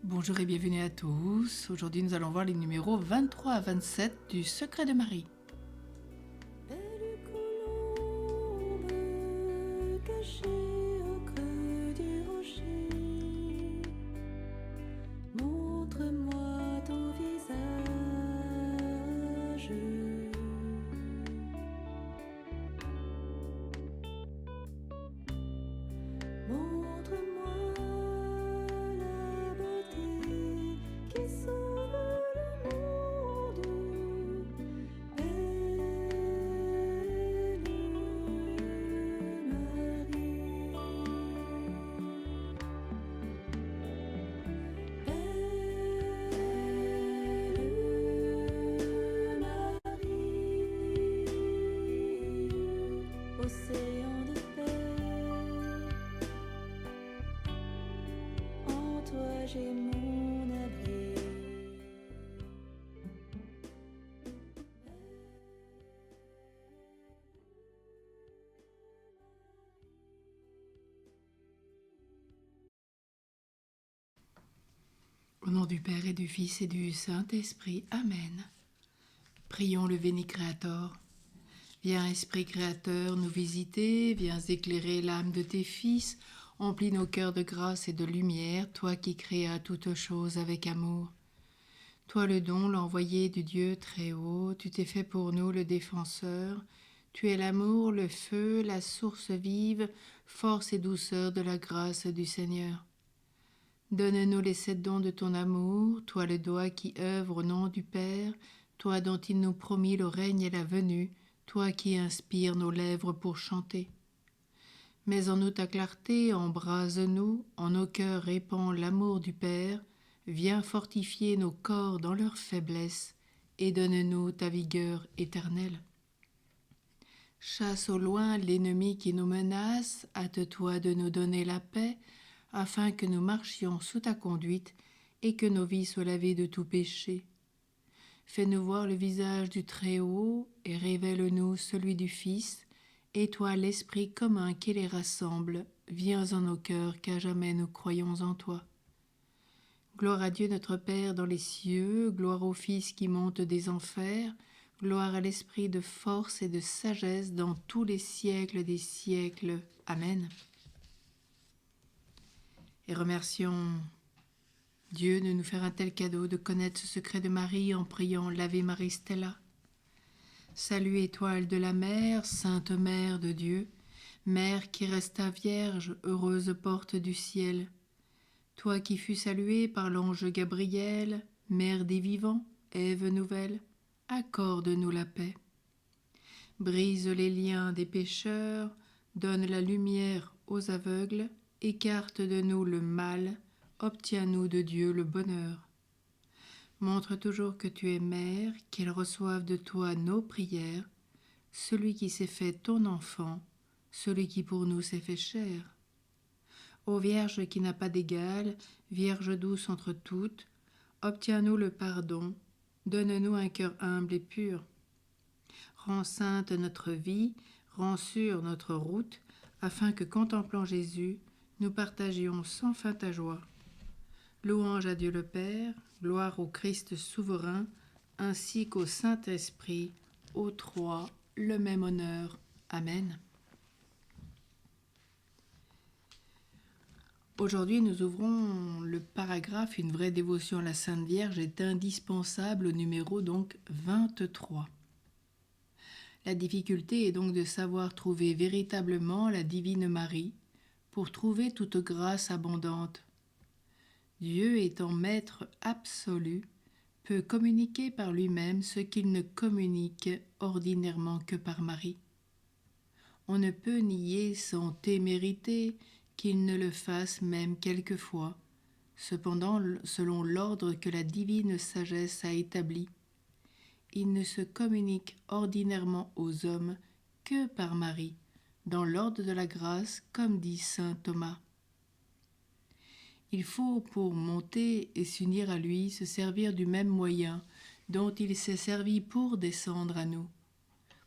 Bonjour et bienvenue à tous. Aujourd'hui, nous allons voir les numéros 23 à 27 du Secret de Marie. Belle colombe cachée au creux du rocher, montre-moi ton visage. Montre-moi la beauté qui sauve le monde. Belle Marie, océan de paix, en toi j'ai mon abri. Au nom du Père et du Fils et du Saint-Esprit. Amen. Prions le Veni Creator. Viens, Esprit Créateur, nous visiter, viens éclairer l'âme de tes fils, emplis nos cœurs de grâce et de lumière, toi qui créas toutes choses avec amour. Toi le don, l'envoyé du Dieu très haut, tu t'es fait pour nous le défenseur, tu es l'amour, le feu, la source vive, force et douceur de la grâce du Seigneur. Donne-nous les 7 dons de ton amour, toi le doigt qui œuvre au nom du Père, toi dont il nous promit le règne et la venue, toi qui inspires nos lèvres pour chanter. Mets en nous ta clarté, embrase-nous, en nos cœurs répand l'amour du Père, viens fortifier nos corps dans leur faiblesse, et donne-nous ta vigueur éternelle. Chasse au loin l'ennemi qui nous menace, hâte-toi de nous donner la paix, afin que nous marchions sous ta conduite et que nos vies soient lavées de tout péché. Fais-nous voir le visage du Très-Haut et révèle-nous celui du Fils, et toi l'Esprit commun qui les rassemble, viens en nos cœurs qu'à jamais nous croyons en toi. Gloire à Dieu notre Père dans les cieux, gloire au Fils qui monte des enfers, gloire à l'Esprit de force et de sagesse dans tous les siècles des siècles. Amen. Et remercions Dieu de nous faire un tel cadeau, de connaître ce secret de Marie en priant l'Ave Maria Stella. Salut étoile de la mer, sainte mère de Dieu, mère qui resta vierge, heureuse porte du ciel. Toi qui fus saluée par l'ange Gabriel, mère des vivants, Ève nouvelle, accorde-nous la paix. Brise les liens des pécheurs, donne la lumière aux aveugles, écarte de nous le mal, obtiens-nous de Dieu le bonheur. Montre toujours que tu es mère, qu'elle reçoive de toi nos prières, celui qui s'est fait ton enfant, celui qui pour nous s'est fait chair. Ô Vierge qui n'a pas d'égal, Vierge douce entre toutes, obtiens-nous le pardon, donne-nous un cœur humble et pur. Rends sainte notre vie, rends sûre notre route, afin que, contemplant Jésus, nous partagions sans fin ta joie. Louange à Dieu le Père, gloire au Christ souverain, ainsi qu'au Saint-Esprit, aux trois, le même honneur. Amen. Aujourd'hui, nous ouvrons le paragraphe « Une vraie dévotion à la Sainte Vierge est indispensable » au numéro donc 23. La difficulté est donc de savoir trouver véritablement la Divine Marie pour trouver toute grâce abondante. Dieu étant maître absolu, peut communiquer par lui-même ce qu'il ne communique ordinairement que par Marie. On ne peut nier sans témérité qu'il ne le fasse même quelquefois, cependant selon l'ordre que la divine sagesse a établi. Il ne se communique ordinairement aux hommes que par Marie, dans l'ordre de la grâce, comme dit saint Thomas. Il faut, pour monter et s'unir à lui, se servir du même moyen dont il s'est servi pour descendre à nous,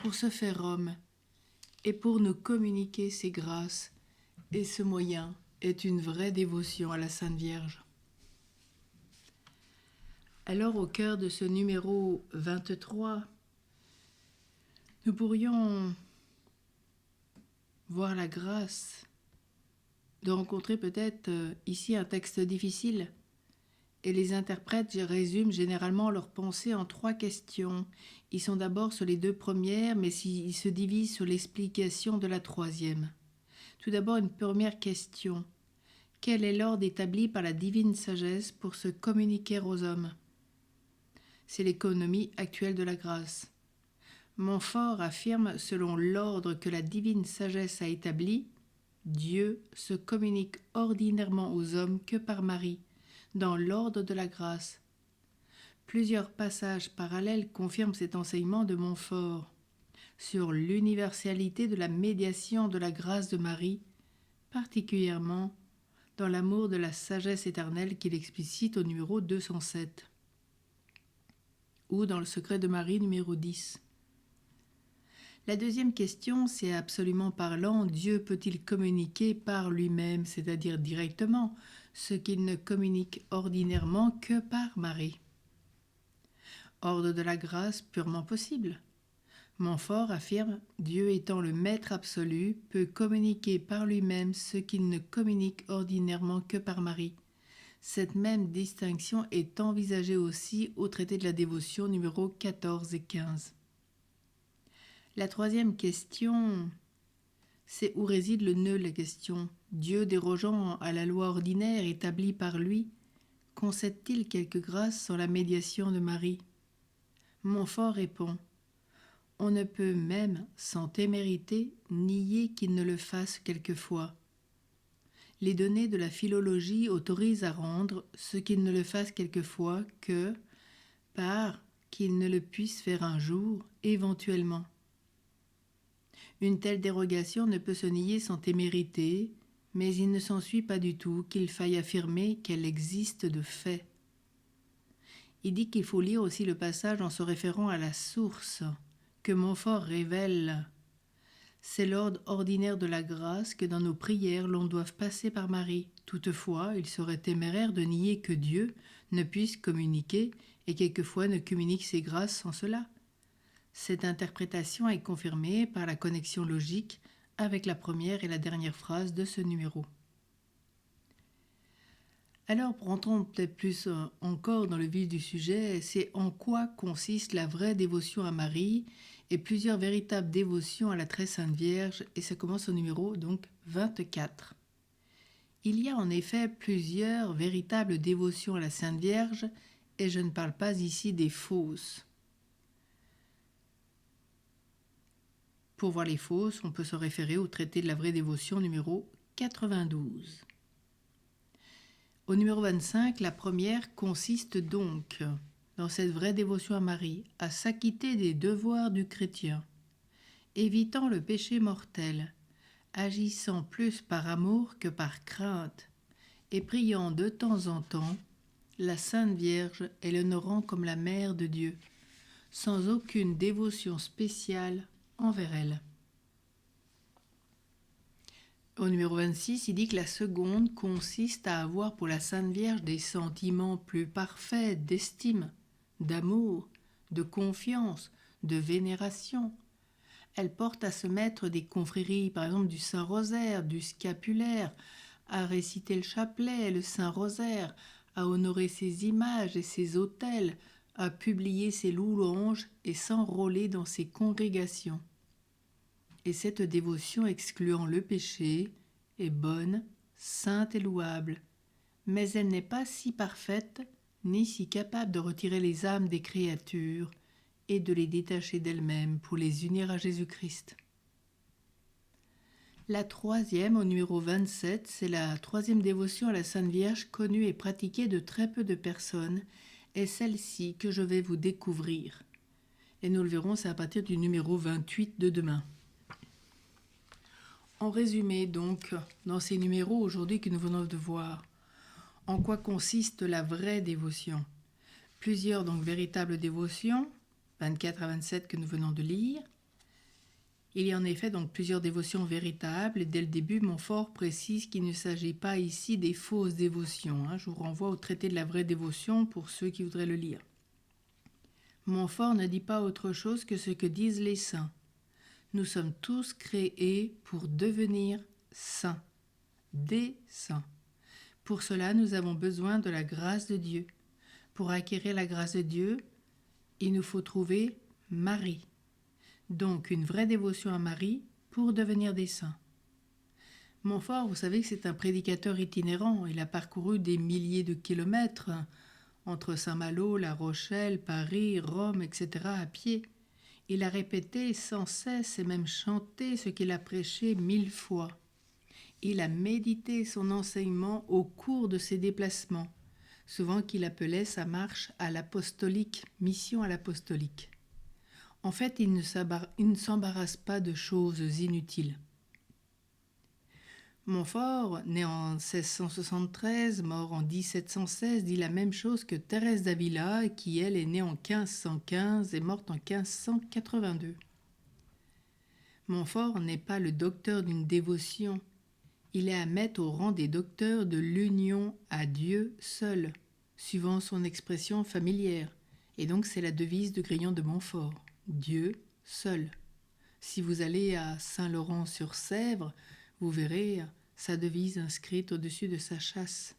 pour se faire homme, et pour nous communiquer ses grâces, et ce moyen est une vraie dévotion à la Sainte Vierge. Alors, au cœur de ce numéro 23, nous pourrions voir la grâce de rencontrer peut-être ici un texte difficile. Et les interprètes résument généralement leurs pensées en 3 questions. Ils sont d'abord sur les 2 premières, mais ils se divisent sur l'explication de la 3e. Tout d'abord, une première question. Quel est l'ordre établi par la divine sagesse pour se communiquer aux hommes ? C'est l'économie actuelle de la grâce. Montfort affirme, selon l'ordre que la divine sagesse a établi, Dieu se communique ordinairement aux hommes que par Marie, dans l'ordre de la grâce. Plusieurs passages parallèles confirment cet enseignement de Montfort sur l'universalité de la médiation de la grâce de Marie, particulièrement dans l'amour de la sagesse éternelle qu'il explicite au numéro 207 ou dans le secret de Marie numéro 10. La 2e question, c'est absolument parlant, Dieu peut-il communiquer par lui-même, c'est-à-dire directement, ce qu'il ne communique ordinairement que par Marie? Ordre de la grâce purement possible. Montfort affirme, Dieu étant le maître absolu, peut communiquer par lui-même ce qu'il ne communique ordinairement que par Marie. Cette même distinction est envisagée aussi au traité de la dévotion numéro 14 et 15. La 3e question, c'est où réside le nœud de la question. Dieu dérogeant à la loi ordinaire établie par lui, concède-t-il quelque grâce sans la médiation de Marie? Montfort répond, on ne peut même, sans témérité, nier qu'il ne le fasse quelquefois. Les données de la philologie autorisent à rendre ce qu'il ne le fasse quelquefois que, par qu'il ne le puisse faire un jour, éventuellement. Une telle dérogation ne peut se nier sans témérité, mais il ne s'ensuit pas du tout qu'il faille affirmer qu'elle existe de fait. Il dit qu'il faut lire aussi le passage en se référant à la source que Montfort révèle. C'est l'ordre ordinaire de la grâce que dans nos prières l'on doive passer par Marie. Toutefois, il serait téméraire de nier que Dieu ne puisse communiquer et quelquefois ne communique ses grâces sans cela. Cette interprétation est confirmée par la connexion logique avec la première et la dernière phrase de ce numéro. Alors, rentrons peut-être plus encore dans le vif du sujet, c'est en quoi consiste la vraie dévotion à Marie et plusieurs véritables dévotions à la très sainte Vierge, et ça commence au numéro donc 24. Il y a en effet plusieurs véritables dévotions à la Sainte Vierge, et je ne parle pas ici des fausses. Pour voir les fausses, on peut se référer au traité de la vraie dévotion numéro 92. Au numéro 25, la première consiste donc, dans cette vraie dévotion à Marie, à s'acquitter des devoirs du chrétien, évitant le péché mortel, agissant plus par amour que par crainte, et priant de temps en temps la Sainte Vierge et l'honorant comme la Mère de Dieu, sans aucune dévotion spéciale envers elle. Au numéro 26, il dit que la seconde consiste à avoir pour la Sainte Vierge des sentiments plus parfaits d'estime, d'amour, de confiance, de vénération. Elle porte à se mettre des confréries, par exemple du Saint-Rosaire, du scapulaire, à réciter le chapelet, le Saint-Rosaire, à honorer ses images et ses autels, à publier ses louanges et s'enrôler dans ses congrégations. Et cette dévotion excluant le péché est bonne, sainte et louable, mais elle n'est pas si parfaite ni si capable de retirer les âmes des créatures et de les détacher d'elles-mêmes pour les unir à Jésus-Christ. La 3e, au numéro 27, c'est la 3e dévotion à la Sainte Vierge connue et pratiquée de très peu de personnes, et celle-ci que je vais vous découvrir. Et nous le verrons, c'est à partir du numéro 28 de demain. En résumé, donc, dans ces numéros aujourd'hui que nous venons de voir, en quoi consiste la vraie dévotion? Plusieurs donc véritables dévotions, 24 à 27 que nous venons de lire, Il y a en effet donc plusieurs dévotions véritables et dès le début, Montfort précise qu'il ne s'agit pas ici des fausses dévotions. Je vous renvoie au traité de la vraie dévotion pour ceux qui voudraient le lire. Montfort ne dit pas autre chose que ce que disent les saints. Nous sommes tous créés pour devenir saints, des saints. Pour cela, nous avons besoin de la grâce de Dieu. Pour acquérir la grâce de Dieu, il nous faut trouver Marie. Donc une vraie dévotion à Marie pour devenir des saints. Montfort, vous savez que c'est un prédicateur itinérant. Il a parcouru des milliers de kilomètres entre Saint-Malo, La Rochelle, Paris, Rome, etc. à pied. Il a répété sans cesse et même chanté ce qu'il a prêché 1000 fois. Il a médité son enseignement au cours de ses déplacements, souvent qu'il appelait sa marche à l'apostolique, mission à l'apostolique. En fait, il ne s'embarrasse pas de choses inutiles. Montfort, né en 1673, mort en 1716, dit la même chose que Thérèse d'Avila, qui elle est née en 1515 et morte en 1582. Montfort n'est pas le docteur d'une dévotion, il est à mettre au rang des docteurs de l'union à Dieu seul, suivant son expression familière, et donc c'est la devise de Grillon de Montfort. Dieu seul. Si vous allez à Saint-Laurent-sur-Sèvre, vous verrez sa devise inscrite au-dessus de sa châsse.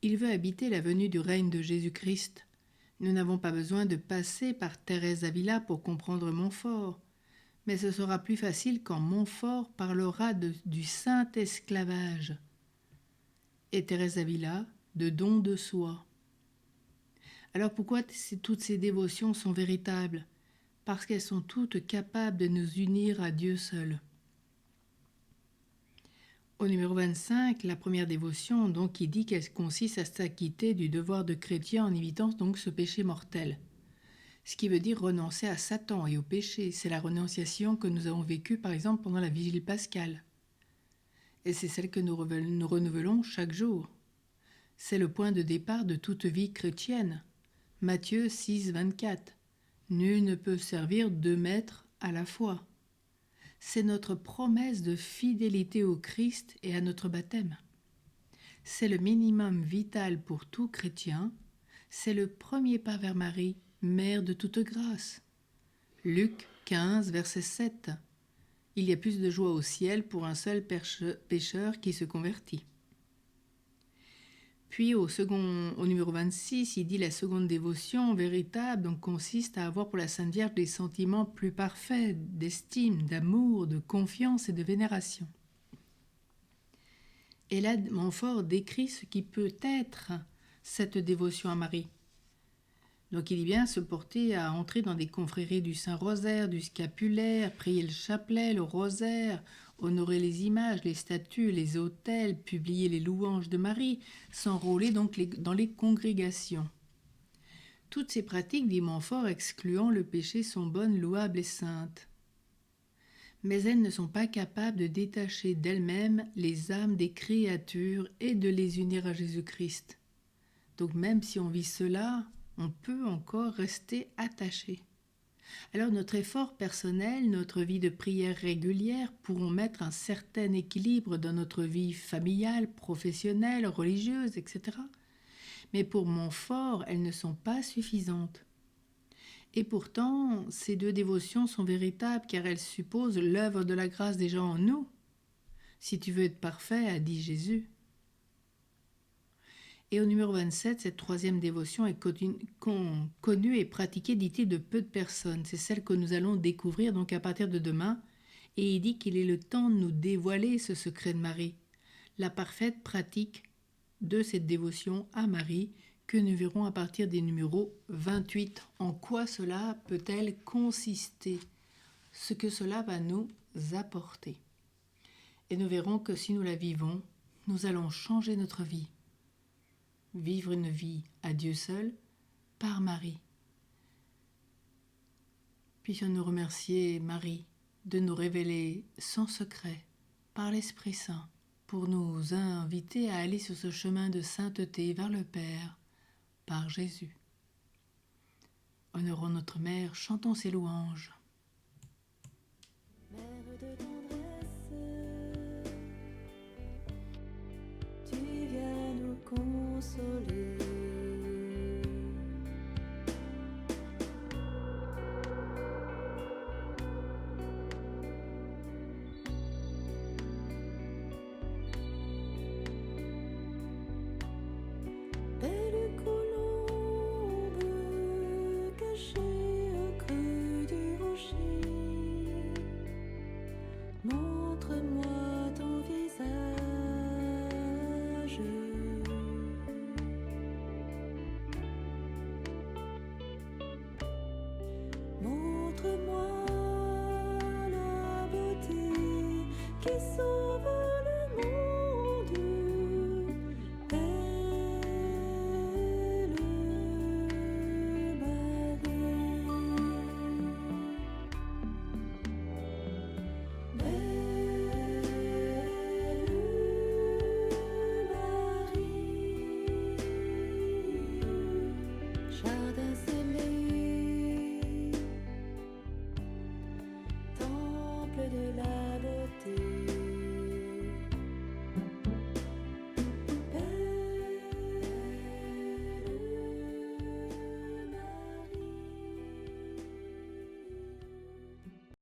Il veut habiter la venue du règne de Jésus-Christ. Nous n'avons pas besoin de passer par Thérèse d'Avila pour comprendre Montfort, mais ce sera plus facile quand Montfort parlera du saint esclavage et Thérèse d'Avila de don de soi. Alors pourquoi toutes ces dévotions sont véritables? Parce qu'elles sont toutes capables de nous unir à Dieu seul. Au numéro 25, la première dévotion, donc, qui dit qu'elle consiste à s'acquitter du devoir de chrétien en évitant donc ce péché mortel. Ce qui veut dire renoncer à Satan et au péché. C'est la renonciation que nous avons vécue, par exemple, pendant la vigile pascale. Et c'est celle que nous renouvelons chaque jour. C'est le point de départ de toute vie chrétienne. Matthieu 6, 24. Nul ne peut servir 2 maîtres à la fois. C'est notre promesse de fidélité au Christ et à notre baptême. C'est le minimum vital pour tout chrétien. C'est le premier pas vers Marie, mère de toute grâce. Luc 15, verset 7. Il y a plus de joie au ciel pour un seul pécheur qui se convertit. Puis au numéro 26, il dit la seconde dévotion véritable donc consiste à avoir pour la Sainte Vierge des sentiments plus parfaits d'estime, d'amour, de confiance et de vénération. Et là, Montfort décrit ce qui peut être cette dévotion à Marie. Donc il dit bien se porter à entrer dans des confréries du Saint-Rosaire, du Scapulaire, prier le chapelet, le rosaire, honorer les images, les statues, les autels, publier les louanges de Marie, s'enrôler donc dans les congrégations. Toutes ces pratiques, dit Montfort, excluant le péché, sont bonnes, louables et saintes. Mais elles ne sont pas capables de détacher d'elles-mêmes les âmes des créatures et de les unir à Jésus-Christ. Donc même si on vit cela, on peut encore rester attaché. Alors notre effort personnel, notre vie de prière régulière pourront mettre un certain équilibre dans notre vie familiale, professionnelle, religieuse, etc. Mais pour Montfort, elles ne sont pas suffisantes. Et pourtant, ces 2 dévotions sont véritables car elles supposent l'œuvre de la grâce déjà en nous. Si tu veux être parfait, a dit Jésus. Et au numéro 27, cette 3e dévotion est connue et pratiquée, dit-il, de peu de personnes. C'est celle que nous allons découvrir donc à partir de demain. Et il dit qu'il est le temps de nous dévoiler ce secret de Marie, la parfaite pratique de cette dévotion à Marie que nous verrons à partir des numéros 28. En quoi cela peut-elle consister? Ce que cela va nous apporter. Et nous verrons que si nous la vivons, nous allons changer notre vie. Vivre une vie à Dieu seul, par Marie. Puissions-nous remercier Marie de nous révéler son secret par l'Esprit Saint pour nous inviter à aller sur ce chemin de sainteté vers le Père par Jésus. Honorons notre Mère, chantons ses louanges. consoler. Belle colombe cachée au creux du rocher, montre-moi ton visage. Montre-moi la beauté qui sauve le monde. Belle Marie, jardin scellé, temple de la beauté.